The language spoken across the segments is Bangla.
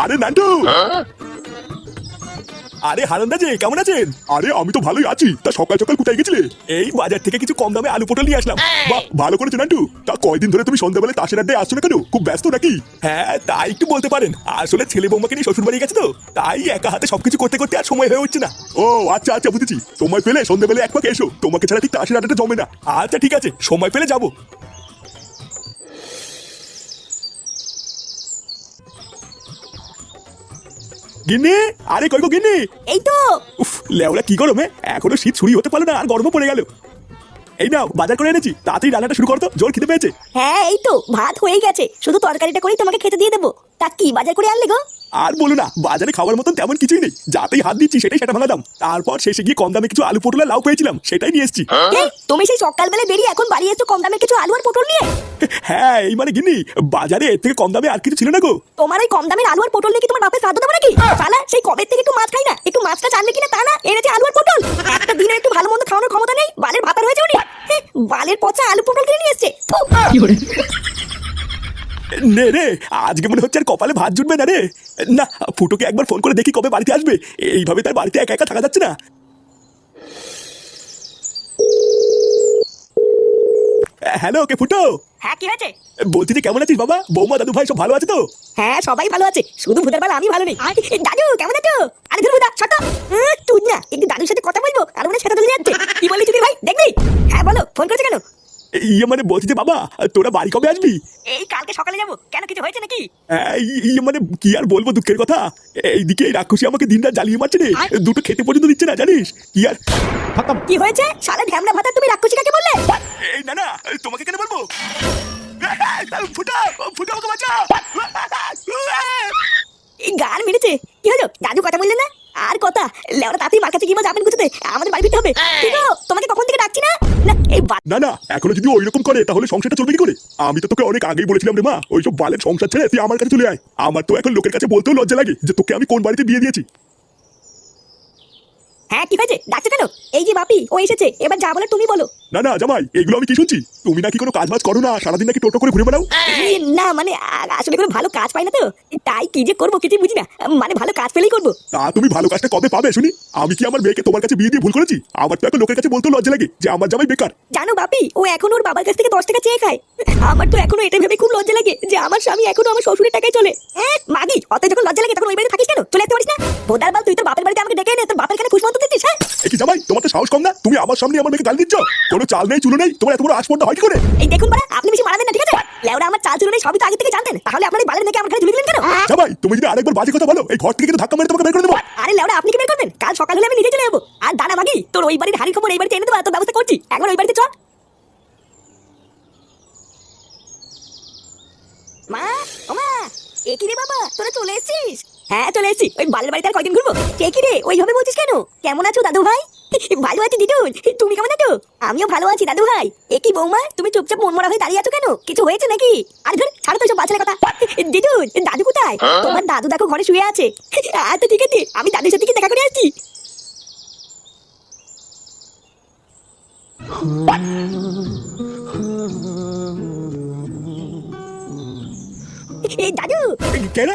আরে নান্টু, আরে হারান্দা যে কেমন আছেন? আরে আমি তো ভালোই আছি। তা সকাল সকাল কোথায় গেছিলে? এই বাজার থেকে কিছু কম দামে আলু পটল নিয়ে আসলাম। বাহ, ভালো করেছো নান্টু। তা কয়দিন ধরে তুমি সন্ধ্যাবেলা তাসের আড্ডায় আসছো না কেন? খুব ব্যস্ত নাকি? হ্যাঁ তাই একটু বলতে পারেন। আসলে ছেলে বৌমাকে নিয়ে শ্বশুর বাড়ি গেছে তো, তাই একা হাতে সবকিছু করতে করতে আর সময় হয়ে উঠছে না। ও আচ্ছা আচ্ছা, বুঝেছি। সময় পেলে সন্ধ্যাবেলা এক পাকে এসো, তোমাকে ছাড়া ঠিক তাসের আড্ডাটা জমে না। আচ্ছা ঠিক আছে, সময় পেলে যাবো। গিন্নি, আরে কই গো গিন্নি? এই তো। উফ, লেওরা কি গরমে এখনো শীত শুরু হতে পারলো না আর গরমও পড়ে গেল। এই নাও বাজার করে এনেছি, তাড়াতাড়ি রান্নাটা শুরু করো তো, জোর খিদে পেয়েছে। হ্যাঁ এই তো ভাত হয়ে গেছে, শুধু তরকারিটা করেই তোমাকে খেতে দিয়ে দেবো। তা কি বাজার করে আনলে গো? আর বলো না, বাজারে খাওয়ার মতন তেমন কিছুই নেই। যাতেই হাত দিচ্ছি সেটাই সেটা ভাঙা দাম। তারপর শেষে গিয়ে কম দামে কিছু আলু পটল আর লাউ পেয়েছিলাম, সেটাই নিয়ে এসেছি। এই, তুমি সেই সকালবেলা বেরিয়ে এখন বাড়ি এসছো কম দামে কিছু আলু আর পটল নিয়ে? হ্যাঁ এই মানে গিন্নি, বাজারে এর থেকে কম দামে আর কিছু ছিল না গো। তোমার ওই কম দামের আলু আর পটল নিয়ে কি তোমার বাপের শ্রাদ্ধ দেবো নাকি? শালা সেই কবে থেকে একটু মাছ খাই না, একটু মাছটা জানলে কিনা তা না এনেছে আলু আর পটল। একটা দিনে একটু ভালো মন্দ খাওয়ানোর ক্ষমতা নেই, বালের ভাতার হয়েছে উনি। বালের পচা আলু পটল কিনে নিয়ে এসছে। নে রে, আজকে মনে হচ্ছে আর কপালে ভাত জুটবে না রে। না, ফুটোকে একবার ফোন করে দেখি কবে বাড়িতে আসবে। এইভাবে তার বাড়িতে একা একা থাকা যাচ্ছে না। হ্যালো, কে ফুটো? হ্যাঁ কি হয়েছে? বলছি যে কেমন আছিস বাবা? বৌমা দাদু ভাই সব ভালো আছে তো? হ্যাঁ সবাই ভালো আছে, শুধু ভূতের বেলা আমি ভালো নেই। দাদু কেমন আছো? আরে ধরবো দা ছোট, তুই না একটু দাদুর সাথে কথা বলবো আর ওরা সেটা তুলে যাচ্ছে। কি বললি তুই ভাই, দেখবি? হ্যাঁ বলো, ফোন করেছে কেন? ইয়ে মানে বলছি যে বাবা, তোরা বাড়ি কবে আসবি? এই কালকে সকালে যাবো। কেন কিছু হয়েছে নাকি? ইয়ে মানে কি আর বলবো, দুঃখের কথা। এইদিকে এই রাক্ষসী আমাকে দিনরাত জ্বালিয়ে মারছে রে। দুটো খেতে পর্যন্ত দিচ্ছে না, জানিস? কি আর কি হয়েছে? শালা ঢ্যামনা ভাতা, তুমি রাক্ষসী কাকে বললে? এই না না, তোমাকে কেন বলবো? ফুটা ফুটা, আমাকে বাঁচা। এই গান মেরেছে। কি হলো দাদু, কথা বললে না? আর কথা লেওরা, তাতেই মার কাছে কি যাবেন গুছোতে, আমাদের বাড়ি ফিরতে হবে। ঠিক গো, তোমাকে কখন থেকে ডাকছি না? না এই না না, এখনো যদি ওই রকম করে তাহলে সংসারটা চলবে কি করে? আমি তো তোকে অনেক আগেই বলেছিলাম রে মা, ওইসব বালের সংসার ছেড়ে তুই আমার কাছে চলে আয়। আমার তো এখন লোকের কাছে বলতেও লজ্জা লাগে যে তোকে আমি কোন বাড়িতে বিয়ে দিয়েছি। হ্যাঁ কি হয়েছে, ডাকছো কেন? এই যে বাপি ও এসেছে, এবার যা বলে তুমি বলো। না না জামাই, এগুলো আমি কি শুনছি? তুমি নাকি কোনো কাজ বাজ করো না, সারাদিন নাকি টোটো করে ঘুরে বেড়াও। না মানে আসলে কোনো ভালো কাজ পাই না তো, তাই কি যে করবো কিছুই বুঝি না। মানে ভালো কাজ পেলেই করবো। তা তুমি ভালো কাজটা কবে পাবে শুনি? আমি কি আমার মেয়েকে তোমার কাছে বিয়ে দিয়ে ভুল করেছি? আমার তো এখন লোকের কাছে বলতেও লজ্জা লাগে যে আমার জামাই বেকার। জানো বাপি, ও এখন ওর বাবার কাছ থেকে 10 টাকা চেয়ে খায়। আমার তো এখনো এটা ভেবে খুব লজ্জা লাগে যে আমার স্বামী এখনো আমার শ্বশুরের টাকায় চলে। মাগি, অত যখন লজ্জা লাগে তখন ওই বাড়িতে থাকিস কেন? চলে আসতে পারিস না? ভোদার বাল, তুই তোর বাপের বাড়িতে আমাকে ডেকে এনে তোর বাপের কানে খুশমন্ত দিচ্ছিস? হ্যাঁ কি জামাই, তোমার তো সাহস কম না? তুমি আমার সামনে আমার মেয়েকে গালি দিচ্ছ? কোনো চাল নেই চুলো নেই, তোমার এত বড় আসপর্দা হয় কি করে? এই দেখুন বাড়া, আপনি বেশি মারাবেন না, ঠিক আছে? লেওরা আমার চাল চুলো নেই সবই তো আগে থেকে জানতেন, তাহলে আপনার এই বালের মেয়েকে আমার ঘরে ঝুলিয়ে দিলেন কেন? জামাই, তুমি যদি আরেকবার বাজে কথা বলো, এই ঘর থেকে কিন্তু ধাক্কা মেরে তোমাকে বের করে দেবো। আরে লেওরা, আপনি কি বের করবেন? কাল সকাল হলে আমি নিজে চলে যাবো। আর দাঁড়া মাগি, তোর ওই বাড়ির হাড়ির খবর এই বাড়িতে এনে দেবো, তোর ব্যবস্থা করছি। একবার ওই বাড়িতে চল। মা, ও মা, এ কি রে বাবা, তোরা চলে এসেছিস? হ্যাঁ চলে এসেছি। ওই বালের বাড়িতে আর কয়দিন ঘুরবো? কে কি রে ওইভাবে বলছিস কেন? কেমন আছো দাদু ভাই? ভালো আছি দিদুন, তুমি কেমন আছো? আমিও ভালো আছি দাদু ভাই। এ কি বৌমা, তুমি চুপচাপ মনমরা হয়ে দাঁড়িয়ে আছো কেন? কিছু হয়েছে নাকি? আর ধর ছাড়ো তো সব বাচ্চাদের কথা। দিদুন, দাদু কোথায়? তোমার দাদু দেখো ঘরে শুয়ে আছে। আচ্ছা ঠিক আছে, আমি দাদুর সাথে কি দেখা করে আসছি। এই দাদু, কেন?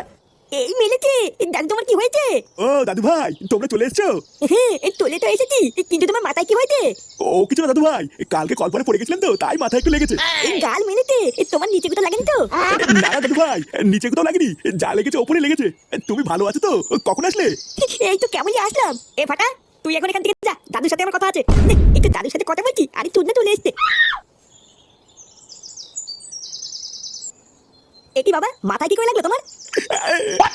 এই মেলেছে। দাদু তোমার কি হয়েছে? ও দাদু ভাই, তোমরা চলে এসছো? হ্যাঁ এই তোলে তো এসেছি, কিন্তু তোমার মাথায় কি হয়েছে? ও কিছু না দাদু ভাই, কালকে কল পরে পড়ে গেছিলাম তো, তাই মাথায় একটু লেগেছে। এই গাল মেলেছে, তোমার নিচে কোথাও লাগেনি তো? না না দাদু ভাই, নিচে কোথাও লাগেনি, যা লেগেছে ওপরে লেগেছে। তুমি ভালো আছো তো? কখন আসলে? এই তো কেমনই আসলাম। এ ফাটা, তুই এখন এখান থেকে যা, দাদুর সাথে আমার কথা আছে। একটু দাদুর সাথে কথা বলছি, আরে তুই না চলে এসছে। এ কি বাবা, মাথায় কি করে লাগলো তোমার?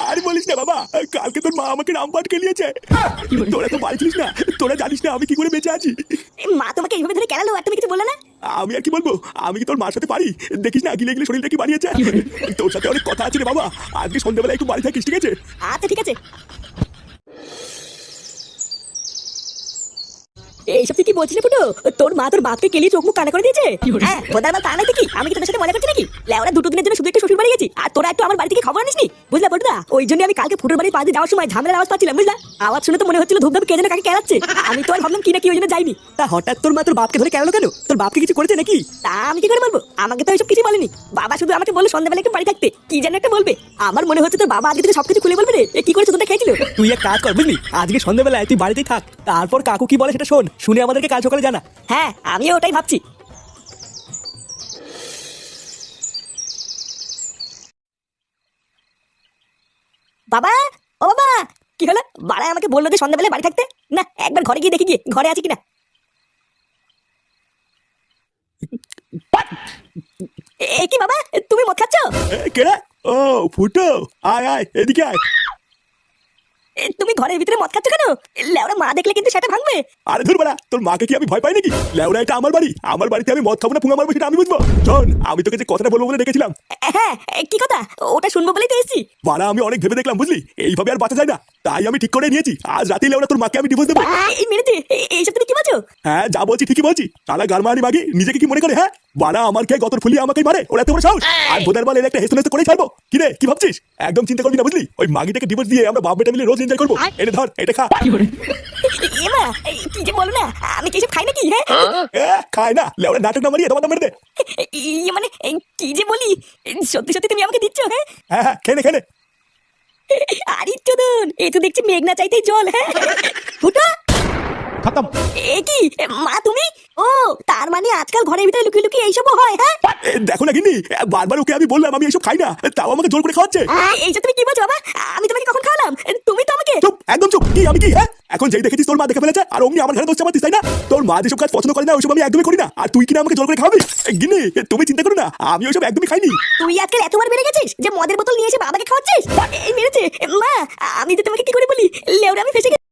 আর বলিস না বাবা, কালকে তোর মা আমাকে রামপাট খেলিয়েছে। তোরা তো বাড়ি ছিলিস না, তোরা জানিস না আমি কি করে বেঁচে আছি। মা তোমাকে এইভাবে ধরে কেনালো আর তুমি কিছু বললে না? আমি আর কি বলবো, আমি কি তোর মার সাথে পারি? দেখিস না গিলে গিলে শরীরটা কি বানিয়েছে। তোর সাথে অনেক কথা আছে রে বাবা, আজকে সন্ধ্যাবেলা একটু বাড়ি থাকিস, ঠিক আছে? আচ্ছা ঠিক আছে। এইসব তুই কি বলছিস রে ফুটো? তোর মা তোর বাপকে কেলিয়ে চোখ মুখ কানা করে দিয়েছে? হ্যাঁ বোধহয় তা নাই কি আমি কি তোদের সাথে মজা করছি নাকি? লেওরা দুটো দিনের জন্য শুধু একটু শ্বশুর বাড়ি গেছি আর তোরা একটু আমার বাড়ি থেকে খবর আনিসনি, বুঝলা বড়দা? ওই জন্য আমি কালকে ফুটোর বাড়ির পাশে যাওয়ার সময় ঝামেলার আওয়াজ পাচ্ছিলাম, বুঝলা? আওয়াজ শুনে তো মনে হচ্ছিল ধূপধাপ কে যেন কাকে কেলাচ্ছে। আমি তো আর ভাবলাম কি না কি, ওই জন্য যাইনি। তা হঠাৎ তোর মা তোর বাপকে ধরে কেন কেন? তোর বাপকে কিছু করেছে নাকি? তা আমি কি করে বলবো? আমাকে তো এইসব কিছু বলেনি। বাবা শুধু আমাকে বললো সন্ধ্যাবেলা একটু বাড়ি থাকতে, কি যেন একটা বলবে। আমার মনে হচ্ছে তোর বাবা আজকে থেকে সবকিছু খুলে বলবে রে। কি করেছে তোটা খেয়েছিল? তুই এক কাজ কর বুঝলি, আজকে সন্ধ্যাবেলায় তুই বাড়িতেই থাক, তারপর কাকু কি বলে সেটা শোন, শুনে আমাদেরকে কাল সকালে জানা। হ্যাঁ আমিও ওটাই ভাবছি। বাবা, ও বাবা, কি হলো? বাড়ায় আমাকে বললো যে সন্ধ্যাবেলায় বাড়ি থাকতে। না একবার ঘরে গিয়ে দেখি গিয়ে ঘরে আছে কিনা। কি বাবা, তুমি মদ খাচ্ছ? কে রে? ও ফুটো, আয় আয় এদিকে আয়। তুমি ঘরের ভিতরে মদ খাচ্ছ কেন? লেওরা মা দেখলে কিন্তু সেটা ভাঙবে। আরে ধর বাড়া, তোর মাকে কি আমি ভয় পাই নাকি? লেওরা এটা আমার বাড়ি, আমার বাড়িতে আমি মদ খাবো না পুঙ্গা মারবো সেটা আমি বুঝবো। শোন, আমি তোকে যে কথাটা বলবো বলে ডেকেছিলাম। হ্যাঁ কি কথা? ওটা শুনবো বলেই তো এসেছি। বাড়া আমি অনেক ভেবে দেখলাম বুঝলি, এইভাবে আর বাঁচা যায় না। তাই আমি ঠিক করে নিয়েছি, আজ রাতেই লেওরা তোর মাকে আমি ডিভোর্স দেবো। এই মেরেছে, এইসব তুমি কি বলছো? হ্যাঁ যা বলছি ঠিকই বলছি। তারা গারমানি মাগি নিজেকে কি মনে করে? হ্যাঁ বাড়া আমার কে গতর ফুলিয়ে আমাকে মারে, ওরা এত বড় সাহস। আর ভোদার বল এর একটা হেসে হেসে করে ছাড়বো। কি রে কি ভাবছিস? একদম চিন্তা করবি না বুঝলি, ওই মাগিটাকে ডিভোর্স দিয়ে আমরা বাপ বেটা মিলে রোজ এনজয় করবো। এনে ধর এটা খা। এমা কি যে বলো না, আমি কি এসব খাই নাকি? হ্যাঁ খায় না, লেওরা নাটক না মারিয়ে তোমার মেরে দে। মানে কি যে বলি, সত্যি সত্যি তুমি আমাকে দিচ্ছ? হ্যাঁ হ্যাঁ খেনে খেনে। আরে চোদন, এই তো দেখছি মেঘ না চাইতেই জল। হ্যাঁ ফুটো খতম। এ কি মা তুমি? ও তার মানে আজকাল ঘরের ভিতরে লুকিয়ে লুকিয়ে এইসবও হয়? হ্যাঁ দেখো না গিন্নি, বারবার ওকে আমি বললাম আমি এসব খাই না, তাও আমাকে জোর করে খাওয়াচ্ছে। এইসব তুমি কি বলছো বাবা? আমি তোমাকে কখন খাওয়ালাম? তুমি তো আমাকে চুপ, একদম চুপ। কি আমি কি? হ্যাঁ এখন যেই দেখেছিস তোর মা দেখে ফেলেছে আর অমনি আমার ঘরে দোষ চাপাতিস, তাই না? তোর মা যেসব কাজ পছন্দ করে না ওইসব আমি একদমই করি না, আর তুই কিনা আমাকে জোর করে খাওয়াবি? গিন্নি তুমি চিন্তা করো না, আমি ওইসব একদমই খাইনি। তুই আজকাল এতবার বেড়ে গেছিস যে মদের বোতল নিয়ে এসে বাবাকে খাওয়াচ্ছিস। এই মেরেছে মা, আমি যে তোমাকে কি করে বলি, লেওরা আমি ফেসে গেছি।